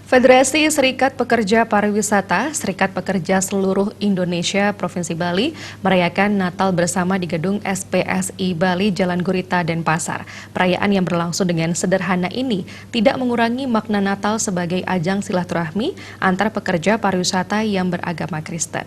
Federasi Serikat Pekerja Pariwisata, Serikat Pekerja Seluruh Indonesia Provinsi Bali merayakan Natal bersama di gedung SPSI Bali Jalan Gurita, Denpasar. Perayaan yang berlangsung dengan sederhana ini tidak mengurangi makna Natal sebagai ajang silaturahmi antar pekerja pariwisata yang beragama Kristen.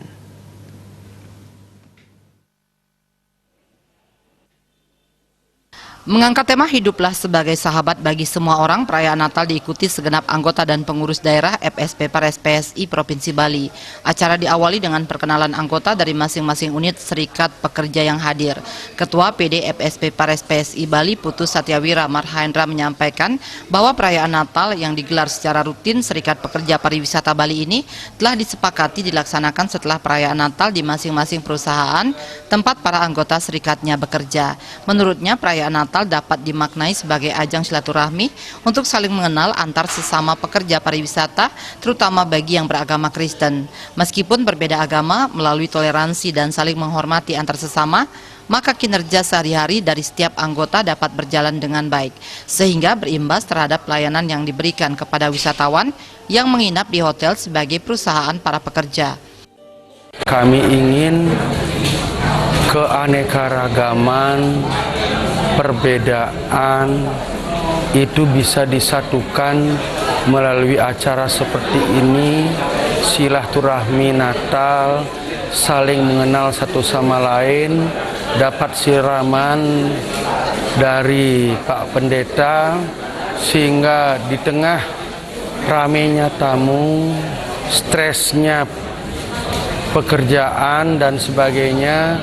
Mengangkat tema hiduplah sebagai sahabat bagi semua orang, perayaan Natal diikuti segenap anggota dan pengurus daerah FSP Pares PSI Provinsi Bali. Acara diawali dengan perkenalan anggota dari masing-masing unit serikat pekerja yang hadir. Ketua PD FSP Pares PSI Bali Putu Satyawira Marhendra menyampaikan bahwa perayaan Natal yang digelar secara rutin Serikat Pekerja Pariwisata Bali ini telah disepakati dilaksanakan setelah perayaan Natal di masing-masing perusahaan tempat para anggota serikatnya bekerja. Menurutnya perayaan Natal dapat dimaknai sebagai ajang silaturahmi untuk saling mengenal antar sesama pekerja pariwisata, terutama bagi yang beragama Kristen. Meskipun berbeda agama, melalui toleransi dan saling menghormati antar sesama, maka kinerja sehari-hari dari setiap anggota dapat berjalan dengan baik, sehingga berimbas terhadap pelayanan yang diberikan kepada wisatawan yang menginap di hotel sebagai perusahaan para pekerja. Kami ingin keanekaragaman, perbedaan itu bisa disatukan melalui acara seperti ini, silaturahmi Natal, saling mengenal satu sama lain, dapat siraman dari Pak Pendeta, sehingga di tengah ramainya tamu, stresnya pekerjaan dan sebagainya,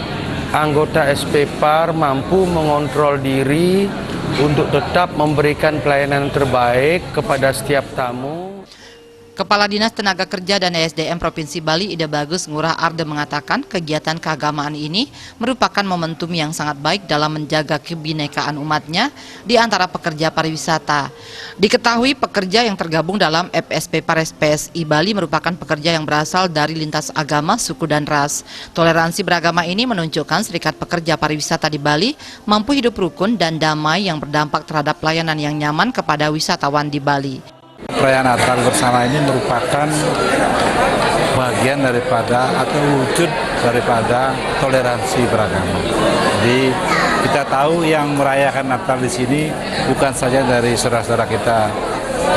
anggota SPPAR mampu mengontrol diri untuk tetap memberikan pelayanan terbaik kepada setiap tamu. Kepala Dinas Tenaga Kerja dan ESDM Provinsi Bali Ida Bagus Ngurah Arde mengatakan kegiatan keagamaan ini merupakan momentum yang sangat baik dalam menjaga kebinekaan umatnya di antara pekerja pariwisata. Diketahui pekerja yang tergabung dalam FSP Pares PSI Bali merupakan pekerja yang berasal dari lintas agama, suku dan ras. Toleransi beragama ini menunjukkan Serikat Pekerja Pariwisata di Bali mampu hidup rukun dan damai yang berdampak terhadap pelayanan yang nyaman kepada wisatawan di Bali. Perayaan Natal bersama ini merupakan bagian daripada atau wujud daripada toleransi beragama. Jadi kita tahu yang merayakan Natal di sini bukan saja dari saudara-saudara kita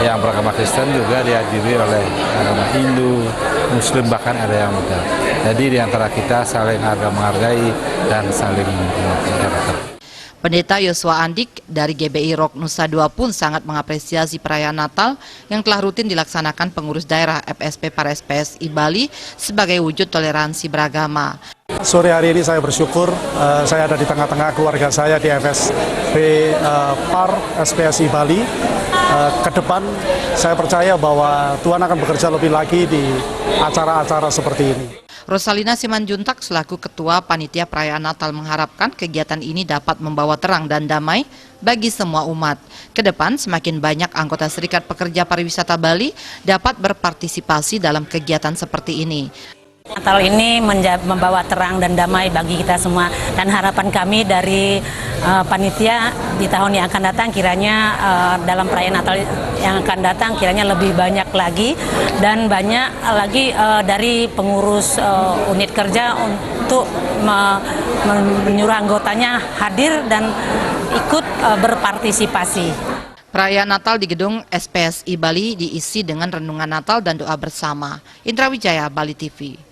yang beragama Kristen, juga dihadiri oleh agama Hindu, Muslim, bahkan ada yang Buddha. Jadi di antara kita saling menghargai dan saling menghormati. Pendeta Yosua Andik dari GBI Rock Nusa Dua pun sangat mengapresiasi perayaan Natal yang telah rutin dilaksanakan pengurus daerah FSP Pares PSI Bali sebagai wujud toleransi beragama. Sore hari ini saya bersyukur saya ada di tengah-tengah keluarga saya di FSP PAR SPSI Bali. Ke depan saya percaya bahwa Tuhan akan bekerja lebih lagi di acara-acara seperti ini. Rosalina Simanjuntak selaku Ketua Panitia Perayaan Natal mengharapkan kegiatan ini dapat membawa terang dan damai bagi semua umat. Kedepan semakin banyak anggota Serikat Pekerja Pariwisata Bali dapat berpartisipasi dalam kegiatan seperti ini. Natal ini membawa terang dan damai bagi kita semua, dan harapan kami dari panitia di tahun yang akan datang kiranya dalam perayaan Natal yang akan datang kiranya lebih banyak lagi dan banyak lagi dari pengurus unit kerja untuk menyuruh anggotanya hadir dan ikut berpartisipasi. Perayaan Natal di gedung SPSI Bali diisi dengan renungan Natal dan doa bersama. Indra Wijaya, Bali TV.